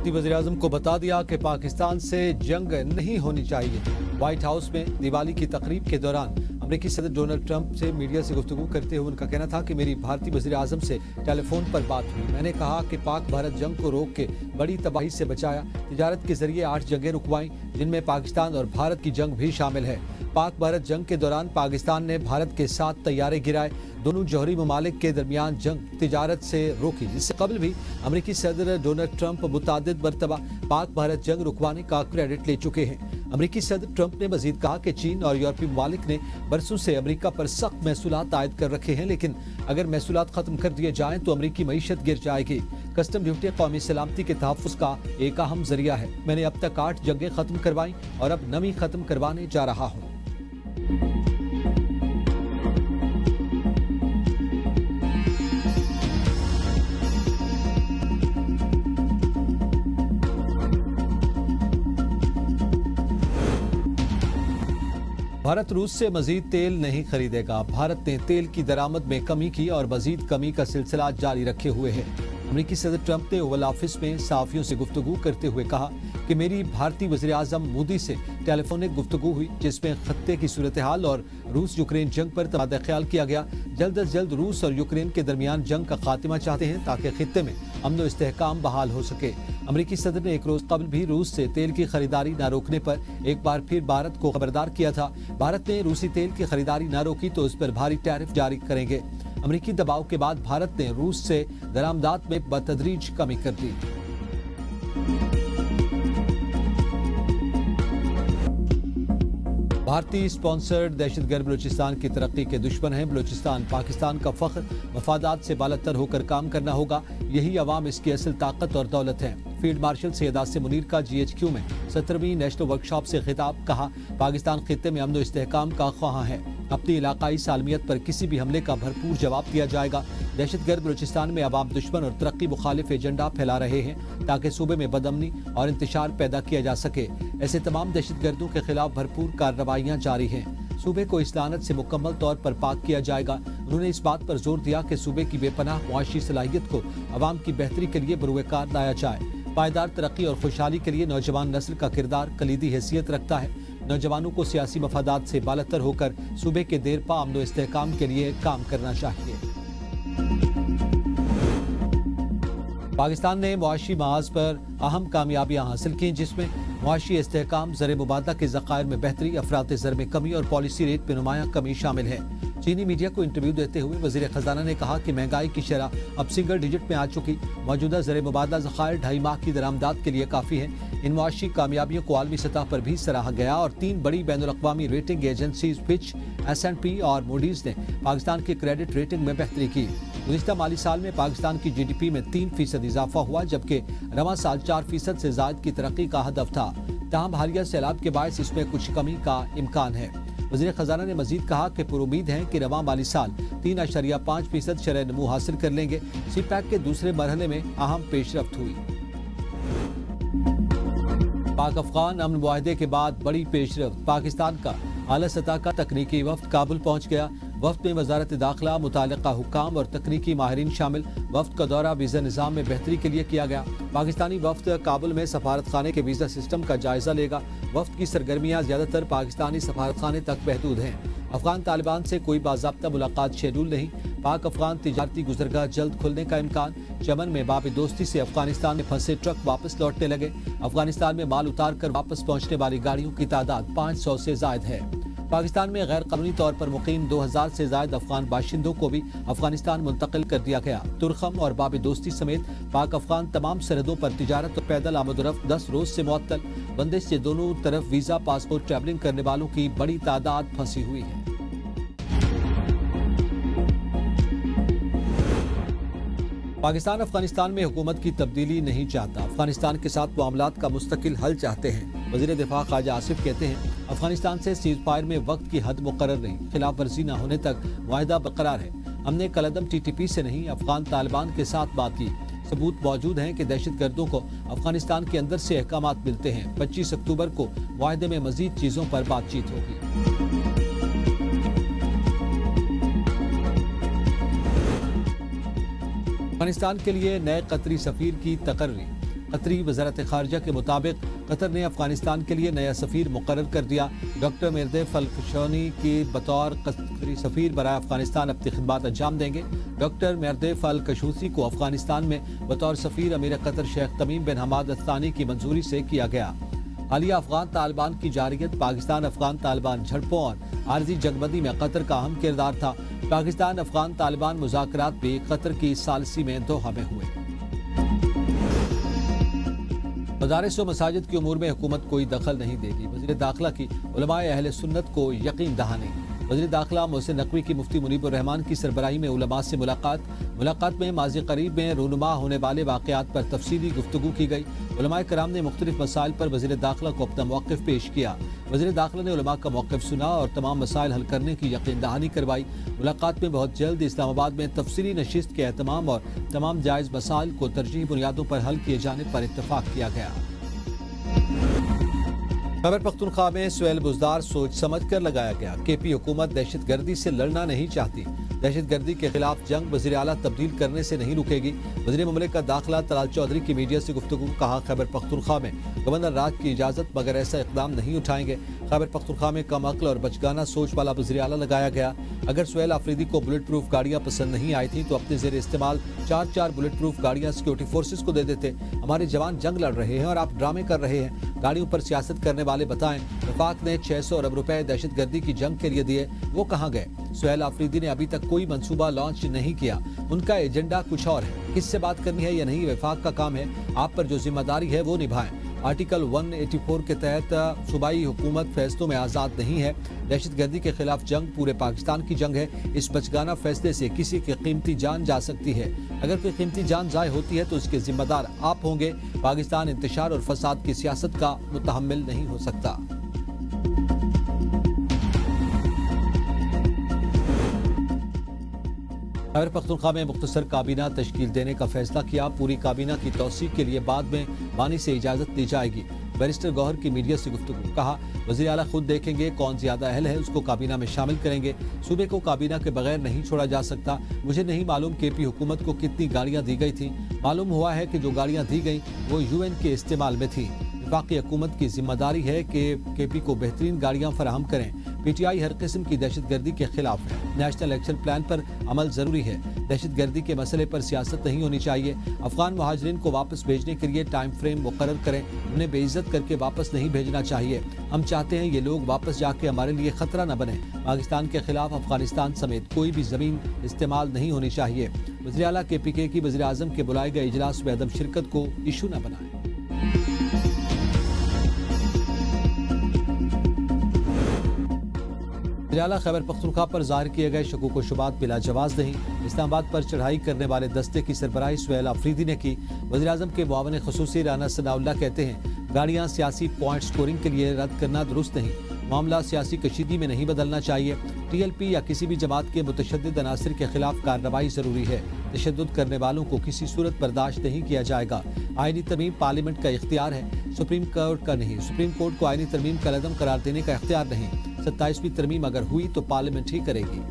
بھارتی वज़ीर-ए-आज़म को बता दिया कि पाकिस्तान से जंग नहीं होनी चाहिए। व्हाइट हाउस में दिवाली की तकरीब के दौरान अमेरिकी सदर डोनाल्ड ट्रंप से मीडिया से गुफ्तगू करते हुए उनका कहना था कि मेरी भारतीय वज़ीर-ए-आज़म से टेलीफोन पर बात हुई। मैंने कहा कि पाक भारत जंग को रोक के बड़ी तबाही से बचाया, तिजारत के जरिए 8 जंगें रुकवाईं, जिनमें पाकिस्तान और भारत की जंग भी शामिल है। पाक भारत जंग के दौरान पाकिस्तान ने भारत के 7 तैयारे गिराए। दोनों जौहरी ममालिक के दरमियान जंग तिजारत से रोकी। इससे कबल भी अमेरिकी सदर डोनाल्ड ट्रंप मुतअद्दिद मरतबा पाक भारत जंग रुकवाने का क्रेडिट ले चुके हैं। अमेरिकी सदर ट्रंप ने मजीद कहा कि चीन और यूरोपीय ममालिक ने बरसों से अमेरिका पर सख्त महसूलात आयद कर रखे हैं, लेकिन अगर महसूलात खत्म कर दिए जाएं तो अमेरिकी मईशत गिर जाएगी। कस्टम ड्यूटी कौमी सलामती के तहफ़्फ़ुज़ का एक अहम जरिया है। मैंने अब तक 8 जंगें खत्म करवाई और अब नवी खत्म करवाने जा रहा हूँ। भारत रूस से मजीद तेल नहीं खरीदेगा। भारत ने तेल की दरामद में कमी की और मजीद कमी का सिलसिला जारी रखे हुए है। अमेरिकी सदर ट्रंप ने ओवल ऑफिस में सहाफियों से गुफ्तगू करते हुए कहा कि मेरी भारतीय वज़ीर-ए-आज़म मोदी से टेलीफोनिक गुफ्तगू हुई, जिसमें खत्ते की सूरत हाल और रूस यूक्रेन जंग पर तबादला ख्याल किया गया। जल्द अज जल्द रूस और यूक्रेन के दरमियान जंग का खात्मा चाहते हैं ताकि खित्ते में अमन व इस्तेहकाम बहाल हो सके। अमेरिकी सदर ने एक रोज कबल भी रूस से तेल की खरीदारी न रोकने पर एक बार फिर भारत को खबरदार किया था। भारत ने रूसी तेल की खरीदारी न रोकी तो उस पर भारी टैरिफ जारी करेंगे। अमेरिकी दबाव के बाद भारत ने रूस से दरामदात में बतदरीज कमी कर दी। भारतीय स्पॉन्सर्ड दहशतगर्द बलूचिस्तान की तरक्की के दुश्मन हैं। बलूचिस्तान पाकिस्तान का फख्र, मफादात से बालतर होकर काम करना होगा। यही अवाम इसकी असल ताकत और दौलत है। फील्ड मार्शल सैयद आसिम मुनीर का GHQ में 17वीं नेशनल वर्कशॉप से खिताब। कहा, पाकिस्तान खित्ते में अमन व इस्तेहकाम का ख्वाहां है। अपनी इलाकाई सालमियत पर किसी भी हमले का भरपूर जवाब दिया जाएगा। दहशतगर्द बलूचिस्तान में अवाम दुश्मन और तरक्की मुखालिफ एजेंडा फैला रहे हैं ताकि सूबे में बदअमनी और इंतशार पैदा किया जा सके। ऐसे तमाम दहशतगर्दों के खिलाफ भरपूर कार्रवाइयाँ जारी हैं। सूबे को इस लानत से मुकम्मल तौर पर पाक किया जाएगा। उन्होंने इस बात पर जोर दिया कि सूबे की बेपनाह मुआशी सलाहियत को अवाम की बेहतरी के लिए बरूएकार लाया जाए। पायदार तरक्की और खुशहाली के लिए नौजवान नस्ल का किरदार कलीदी हैसियत रखता है। नौजवानों को सियासी मफादात से बालतर होकर सूबे के देरपा अमन व इस्तेहकाम के लिए काम करना चाहिए। पाकिस्तान ने मुआशी महाज पर अहम कामयाबियां हासिल की, जिसमें मुआशी इस्तेहकाम, ज़र मुबादला के ज़खायर में बेहतरी, अफरात ज़र में कमी और पॉलिसी रेट में नुमायां कमी शामिल है। चीनी मीडिया को इंटरव्यू देते हुए वज़ीर ख़जाना ने कहा कि महंगाई की शरह अब सिंगल डिजिट में आ चुकी। मौजूदा ज़र मुबादला ज़खायर 2.5 माह की दरामदात के लिए काफ़ी है। इन मुआशी कामयाबियों को आलमी सतह पर भी सराहा गया और 3 बड़ी बैनुल-अक़वामी रेटिंग एजेंसीज फिच, S&P और मूडीज ने पाकिस्तान की क्रेडिट रेटिंग में बेहतरी की। गुज़िश्ता माली साल में पाकिस्तान की GDP में 3% इजाफा हुआ, जबकि रवां साल 4% से ज़ायद की तरक्की का हदफ था। ताहम हालिया सैलाब के बायस इसमें कुछ कमी का इम्कान है। वज़ीर ख़जाना ने मजीद कहा कि पुरुमीद है कि रवां माली साल 3.5% शरह नमू हासिल कर लेंगे। CPEC के दूसरे मरहले में अहम पेशरफ्त हुई। पाक अफगान अमन मुआहदे के बाद बड़ी पेशरफ्त। पाकिस्तान का आला सतह का तकनीकी वफ्द काबुल पहुँच गया। वफ्द में वजारत दाखिला, मुतालिका हुक्काम और तकनीकी माहिरीन शामिल। वफ्द का दौरा वीज़ा निज़ाम में बेहतरी के लिए किया गया। पाकिस्तानी वफ्द काबुल में सफारत खाने के वीज़ा सिस्टम का जायजा लेगा। वफ्द की सरगर्मियाँ ज़्यादातर पाकिस्तानी सफारत खाने तक महदूद हैं। अफगान तालिबान से कोई बाज़ाब्ता मुलाकात शेड्यूल नहीं। पाक अफगान तिजारती गुज़रगाह जल्द खुलने का इम्कान। चमन में बाब दोस्ती से अफगानिस्तान में फंसे ट्रक वापस लौटने लगे। अफगानिस्तान में माल उतार कर वापस पहुँचने वाली गाड़ियों की तादाद 500 से ज़ायद है। पाकिस्तान में गैर कानूनी तौर पर मुकीम 2000 से ज़ायद अफगान बाशिंदों को भी अफगानिस्तान मुंतकिल कर दिया गया। तुरखम और बाब दोस्ती समेत पाक अफगान तमाम सरहदों पर तिजारत और पैदल आमदोरफ्त 10 रोज से मुअत्तल। बंदिश से दोनों तरफ वीज़ा, पासपोर्ट, ट्रैवलिंग करने वालों की बड़ी तादाद फंसी हुई है। पाकिस्तान अफगानिस्तान में हुकूमत की तब्दीली नहीं चाहता। अफगानिस्तान के साथ मामलात का मुस्तकिल हल चाहते हैं। वज़ीर दिफा ख्वाजा आसिफ कहते हैं, अफगानिस्तान से सीज फायर में वक्त की हद मुकर्रर नहीं, खिलाफ वर्जी न होने तक वायदा बरकरार है। हमने कलअदम TTP से नहीं, अफगान तालिबान के साथ बात की। सबूत मौजूद हैं कि दहशतगर्दों को अफगानिस्तान के अंदर से अहकामात मिलते हैं। 25 अक्टूबर को वायदे में मजीद चीज़ों पर बातचीत होगी। अफगानिस्तान के लिए नए कतरी सफीर की तकर्री। قطری वज़ारत ख़ारिजा के मुताबिक कतर ने अफगानिस्तान के लिए नया सफ़ीर मुकर्रर कर दिया। डॉक्टर मिर्देफ अल-कशौनी की बतौर कतरी सफ़ीर बराए अफगानिस्तान अपनी खिदमत अंजाम देंगे। डॉक्टर मिर्देफ अल-कशूसी को अफगानिस्तान में बतौर सफ़ीर अमीर कतर शेख तमीम बिन हमाद अल-थानी की मंजूरी से किया गया। हालिया अफगान तालिबान की जारियत पाकिस्तान अफगान तालिबान झड़पों और आरजी जंगबंदी में कतर का अहम किरदार था। पाकिस्तान अफगान तालिबान मुज़ाकरात भी कतर की सालसी में दोहा में हुए। मदारिस व मसाजिद की उमूर में हुकूमत कोई दखल नहीं देगी। वज़ीर दाखिला की उलमाए अहले सुन्नत को यकीन दहानी। वज़ीर दाखिला मोहसिन नकवी की मुफ्ती मुनीबुर रहमान की सरबराही में उलमा से मुलाकात में माज़ी करीब में रूनुमा होने वाले वाक़यात पर तफसीली गुफ्तगू की गई। उलमाए कराम ने मुख्तलिफ मसाइल पर वज़ीर दाखिला को अपना मौक़िफ़ पेश किया। वज़ीर दाखिला ने उलमा का मौक़िफ़ सुना और तमाम मसाइल हल करने की यकीन दहानी करवाई। मुलाकात में बहुत जल्द इस्लामाबाद में तफसीली नशिस्त के एहतमाम और तमाम जायज़ मसाइल को तरजीही बुनियादों पर हल किए जाने पर इत्तफ़ाक़ किया गया। खैबर पख्तूनख्वा में सुहेल बुज़दार सोच समझ कर लगाया गया। केपी हुकूमत दहशत गर्दी से लड़ना नहीं चाहती। दहशत गर्दी के खिलाफ जंग वज़ीर आला तब्दील करने से नहीं रुकेगी। वज़ीर मुमलिकत दाखिला तलाल चौधरी की मीडिया से गुफ्तगू कहा, खैबर पख्तूनख्वा में गवर्नर राज की इजाज़त मगर ऐसा इक़दाम नहीं उठाएंगे। खैबर पख्तूनख्वा में कम अक्ल और बचगाना सोच वाला वज़ीर आला लगाया गया। अगर सुहेल आफरीदी को बुलेट प्रूफ गाड़ियाँ पसंद नहीं आई थी तो अपने ज़ेर इस्तेमाल 4 बुलेट प्रूफ गाड़ियाँ सिक्योरिटी फोर्सेस को दे देते। हमारे जवान जंग लड़ रहे हैं और आप ड्रामे कर रहे हैं। गाड़ियों पर सियासत करने वाले बताएं, वफाक ने 600 अरब रुपए दहशत गर्दी की जंग के लिए दिए, वो कहाँ गए? सुहेल आफरीदी ने अभी तक कोई मंसूबा लॉन्च नहीं किया। उनका एजेंडा कुछ और है। किससे बात करनी है या नहीं वफाक का काम है। आप पर जो जिम्मेदारी है वो निभाएं। आर्टिकल 184 के तहत सूबाई हुकूमत फैसलों में आज़ाद नहीं है। दहशत गर्दी के खिलाफ जंग पूरे पाकिस्तान की जंग है। इस बचगाना फैसले से किसी की कीमती जान जा सकती है। अगर कोई कीमती जान ज़ाय होती है तो इसके जिम्मेदार आप होंगे। पाकिस्तान इंतशार और फसाद की सियासत का मुतहम्मिल नहीं हो सकता। खैबर पख्तूनख्वा में मुख्तसर काबीना तश्कील देने का फैसला किया। पूरी काबीना की तौसीक के लिए बाद में बानी से इजाज़त दी जाएगी। बैरिस्टर गौहर की मीडिया से गुफ्तगू कहा, वज़ीर आला खुद देखेंगे कौन ज़्यादा अहल है, उसको काबीना में शामिल करेंगे। सूबे को काबीना के बगैर नहीं छोड़ा जा सकता। मुझे नहीं मालूम केपी हुकूमत को कितनी गाड़ियाँ दी गई थी। मालूम हुआ है कि जो गाड़ियाँ दी गई वो UN के इस्तेमाल में थी। वफाकी हुकूमत की जिम्मेदारी है कि केपी को बेहतरीन गाड़ियाँ फराहम करें। PTI हर किस्म की दहशत गर्दी के खिलाफ है। नेशनल एक्शन प्लान पर अमल जरूरी है। दहशत गर्दी के मसले पर सियासत नहीं होनी चाहिए। अफगान मुहाजिरीन को वापस भेजने के लिए टाइम फ्रेम मुकर्रर करें। उन्हें बेइज्जत करके वापस नहीं भेजना चाहिए। हम चाहते हैं ये लोग वापस जाके हमारे लिए खतरा न बने। पाकिस्तान के खिलाफ अफगानिस्तान समेत कोई भी जमीन इस्तेमाल नहीं होनी चाहिए। वज़ीर आला KPK की वज़ीर आज़म के बुलाए गए इजलास में अदम शिरकत को इशू न बनाए। वज़ीर खैबर पख्तूनख्वा पर ज़ाहिर किए गए शकूक व शुबात बिला जवाज़ नहीं। इस्लामाबाद पर चढ़ाई करने वाले दस्ते की सरबराही सुहेल आफरीदी ने की। वज़ीर आज़म के मुआविन ख़ुसूसी राना सनाउल्लाह कहते हैं, गाड़ियाँ सियासी पॉइंट स्कोरिंग के लिए रद्द करना दुरुस्त नहीं। मामला सियासी कशीदगी में नहीं बदलना चाहिए। TLP या किसी भी जमात के मुतशद्दिद अनासर के खिलाफ कार्रवाई जरूरी है। तशद्दुद करने वालों को किसी सूरत बर्दाश्त नहीं किया जाएगा। आईनी तरमीम पार्लियामेंट का इख्तियार है, सुप्रीम कोर्ट का नहीं। सुप्रीम कोर्ट को आईनी तरमीम का कलअदम करार देने का इख्तियार नहीं। 27वीं तरमीम अगर हुई तो पार्लियामेंट ही करेगी।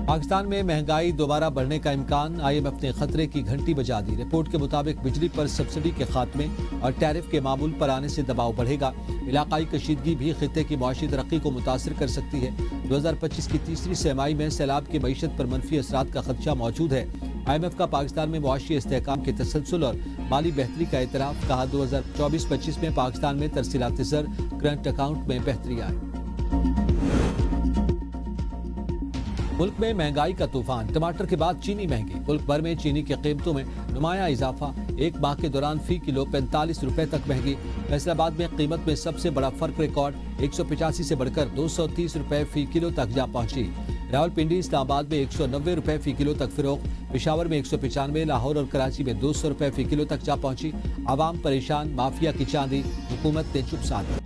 पाकिस्तान में महंगाई दोबारा बढ़ने का इम्कान। IMF ने खतरे की घंटी बजा दी। रिपोर्ट के मुताबिक बिजली पर सब्सिडी के खात्मे और टैरिफ के मामूल पर आने से दबाव बढ़ेगा। इलाकाई कशीदगी भी खित्ते की मुआशी तरक्की को मुतासर कर सकती है। 2025 की तीसरी तिमाही में सैलाब की मईशत पर मनफी असरात का खदशा मौजूद है। IMF का पाकिस्तान में मुआशी इस्तेहकाम के तसलसल और माली बेहतरी का एतराफ़। कहा, 2024-25 में पाकिस्तान में तरसीलात ज़र करंट अकाउंट में बेहतरी आई। मुल्क में महंगाई का तूफान। टमाटर के बाद चीनी महंगी। मुल्क भर में चीनी की कीमतों में नुमाया इजाफा। एक माह के दौरान फी किलो 45 रुपए तक महंगी। फैसलाबाद में कीमत में सबसे बड़ा फर्क रिकॉर्ड 185 से बढ़कर 230 रुपए फी किलो तक जा पहुंची। रावलपिंडी इस्लामाबाद में 190 रुपए फी किलो तक फरोख्त। पेशावर में 195, लाहौर और कराची में 200 रुपए फी किलो तक जा पहुंची। आवाम परेशान, माफिया की चांदी, हुकूमत ने चुप साधी।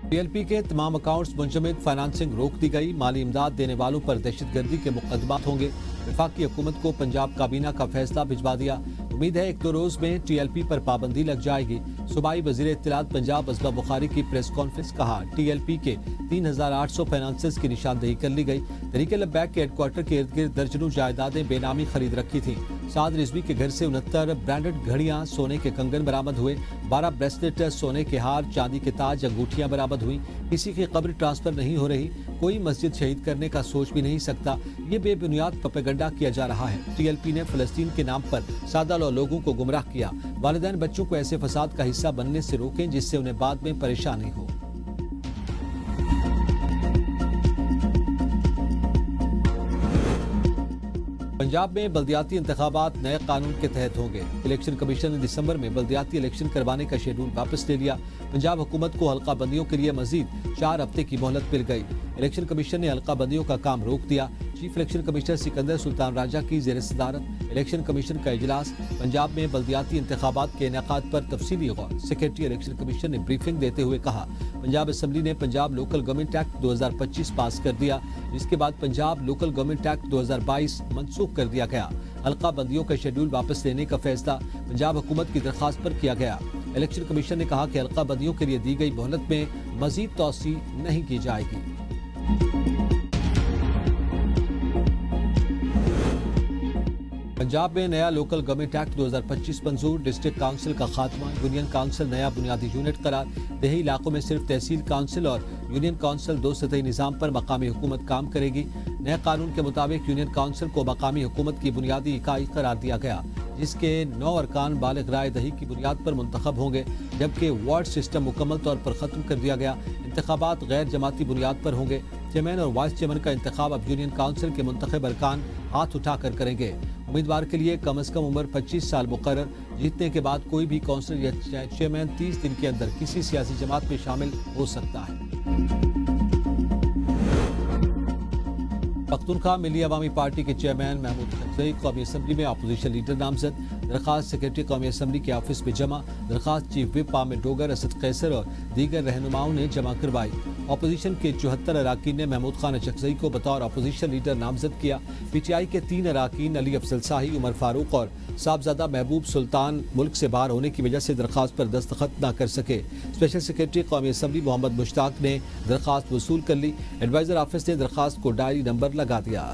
TLP के तमाम अकाउंट्स मुंजमद, फाइनेंसिंग रोक दी गई। माली इमदाद देने वालों पर दहशत गर्दी के मुकदमात होंगे। वफाकी हुकूमत को पंजाब काबीना का फैसला भिजवा दिया। امید ہے 1-2 روز میں TLP پر پابندی لگ جائے گی۔ صوبائی وزیر اطلاعات پنجاب ازبا بخاری کی پریس کانفرنس، کہا TLP کے 3800 فائنانسز کی نشاندہی کر لی گئی۔ تحریک لبیک کے ہیڈ کوارٹر کے ارد گرد درجنوں جائیدادیں بے نامی خرید رکھی تھیں۔ سعد رضوی کے گھر سے 69 برانڈڈ گھڑیاں، سونے کے کنگن برآمد ہوئے، 12 بریسلٹ، سونے کے ہار، چاندی کے تاج، انگوٹھیاں برآمد ہوئیں۔ کسی کی قبر ٹرانسفر نہیں ہو رہی، کوئی مسجد شہید کرنے کا سوچ بھی نہیں سکتا، یہ بے بنیاد پروپیگنڈا کیا جا رہا ہے۔ TLP نے فلسطین کے نام پر سادہ لوگوں کو گمراہ کیا۔ والدین بچوں کو ایسے فساد کا حصہ بننے سے روکیں جس سے انہیں بعد میں پریشانی ہو۔ پنجاب میں بلدیاتی انتخابات نئے قانون کے تحت ہوں گے۔ الیکشن کمیشن نے دسمبر میں بلدیاتی الیکشن کروانے کا شیڈول واپس لے لیا۔ پنجاب حکومت کو حلقہ بندیوں کے لیے مزید 4 ہفتے کی مہلت مل گئی۔ الیکشن کمیشن نے حلقہ بندیوں کا کام روک دیا۔ چیف الیکشن کمشنر سکندر سلطان راجہ کی زیر صدارت الیکشن کمیشن کا اجلاس۔ پنجاب میں بلدیاتی انتخابات کے انعقاد پر تفصیلی غور۔ سیکریٹری الیکشن کمیشن نے بریفنگ دیتے ہوئے کہا، پنجاب اسمبلی نے پنجاب لوکل گورنمنٹ ایکٹ 2025 پاس کر دیا، جس کے بعد پنجاب لوکل گورنمنٹ ایکٹ 2022 منسوخ کر دیا گیا۔ حلقہ بندیوں کا شیڈول واپس لینے کا فیصلہ پنجاب حکومت کی درخواست پر کیا گیا۔ الیکشن کمیشن نے کہا کہ حلقہ بندیوں کے لیے دی گئی مہلت میں مزید توسیع نہیں کی جائے گی۔ پنجاب میں نیا لوکل گورنمنٹ ایکٹ 2025 منظور۔ ڈسٹرکٹ کاؤنسل کا خاتمہ، یونین کاؤنسل نیا بنیادی یونٹ قرار۔ دیہی علاقوں میں صرف تحصیل کاؤنسل اور یونین کاؤنسل 2 سطحی نظام پر مقامی حکومت کام کرے گی۔ نئے قانون کے مطابق یونین کاؤنسل کو مقامی حکومت کی بنیادی اکائی قرار دیا گیا، جس کے 9 ارکان بالغ رائے دہی کی بنیاد پر منتخب ہوں گے، جبکہ وارڈ سسٹم مکمل طور پر ختم کر دیا گیا۔ انتخابات غیر جماعتی بنیاد پر ہوں گے۔ چیئرمین اور وائس چیئرمین کا انتخاب اب یونین کاؤنسل کے منتخب ارکان ہاتھ اٹھا کر کریں گے۔ امیدوار کے لیے کم از کم عمر 25 سال مقرر۔ جیتنے کے بعد کوئی بھی کونسلر یا چیئرمین 30 دن کے اندر کسی سیاسی جماعت میں شامل ہو سکتا ہے۔ پختونخوا ملی عوامی پارٹی کے چیئرمین محمود چکزئی قومی اسمبلی میں اپوزیشن لیڈر نامزد۔ درخواست سیکریٹری قومی اسمبلی کے آفس میں جمع۔ درخواست چیف وپ عامر ڈوگر، اسد قیصر اور دیگر رہنماؤں نے جمع کروائی۔ اپوزیشن کے 74 اراکین نے محمود خان چکزئی کو بطور اپوزیشن لیڈر نامزد کیا۔ PTI کے 3 اراکین علی افضل شاہی، عمر فاروق اور صاحبزادہ محبوب سلطان ملک سے باہر ہونے کی وجہ سے درخواست پر دستخط نہ کر سکے۔ اسپیشل سیکریٹری قومی اسمبلی محمد مشتاق نے درخواست وصول کر لی۔ ایڈوائزر آفس نے درخواست کو ڈائری نمبر لگا دیا۔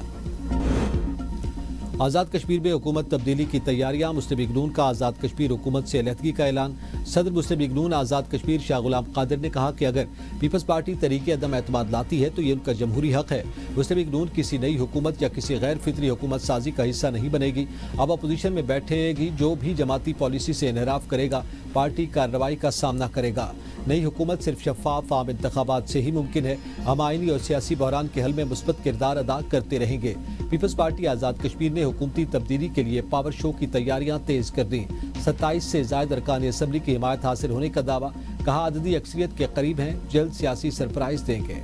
آزاد کشمیر میں حکومت تبدیلی کی تیاریاں۔ مسلم لیگ نون کا آزاد کشمیر حکومت سے علیحدگی کا اعلان۔ صدر مسلم لیگ نون آزاد کشمیر شاہ غلام قادر نے کہا کہ اگر پیپلز پارٹی طریقے عدم اعتماد لاتی ہے تو یہ ان کا جمہوری حق ہے۔ مسلم لیگ نون کسی نئی حکومت یا کسی غیر فطری حکومت سازی کا حصہ نہیں بنے گی۔ اب اپوزیشن میں بیٹھے گی، جو بھی جماعتی پالیسی سے انحراف کرے گا پارٹی کارروائی کا سامنا کرے گا۔ نئی حکومت صرف شفاف عام انتخابات سے ہی ممکن ہے۔ ہم آئینی اور سیاسی بحران کے حل میں مثبت کردار ادا کرتے رہیں گے۔ پیپلز پارٹی آزاد کشمیر نے حکومتی تبدیلی کے لیے پاور شو کی تیاریاں تیز کر دیں۔ 27 سے زائد ارکان اسمبلی کی حمایت حاصل ہونے کا دعویٰ، کہا عددی اکثریت کے قریب ہیں، جلد سیاسی سرپرائز دیں گے۔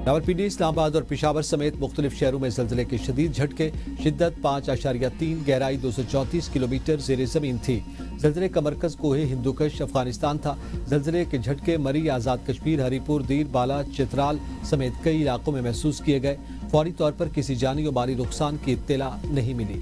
راولپنڈی، اسلام آباد اور پشاور سمیت مختلف شہروں میں زلزلے کے شدید جھٹکے۔ شدت 5.3، گہرائی 234 کلومیٹر زیر زمین تھی۔ زلزلے کا مرکز کوہ ہندوکش افغانستان تھا۔ زلزلے کے جھٹکے مری، آزاد کشمیر، ہری پور، دیر بالا، چترال سمیت کئی علاقوں میں محسوس کیے گئے۔ فوری طور پر کسی جانی و مالی نقصان کی اطلاع نہیں ملی۔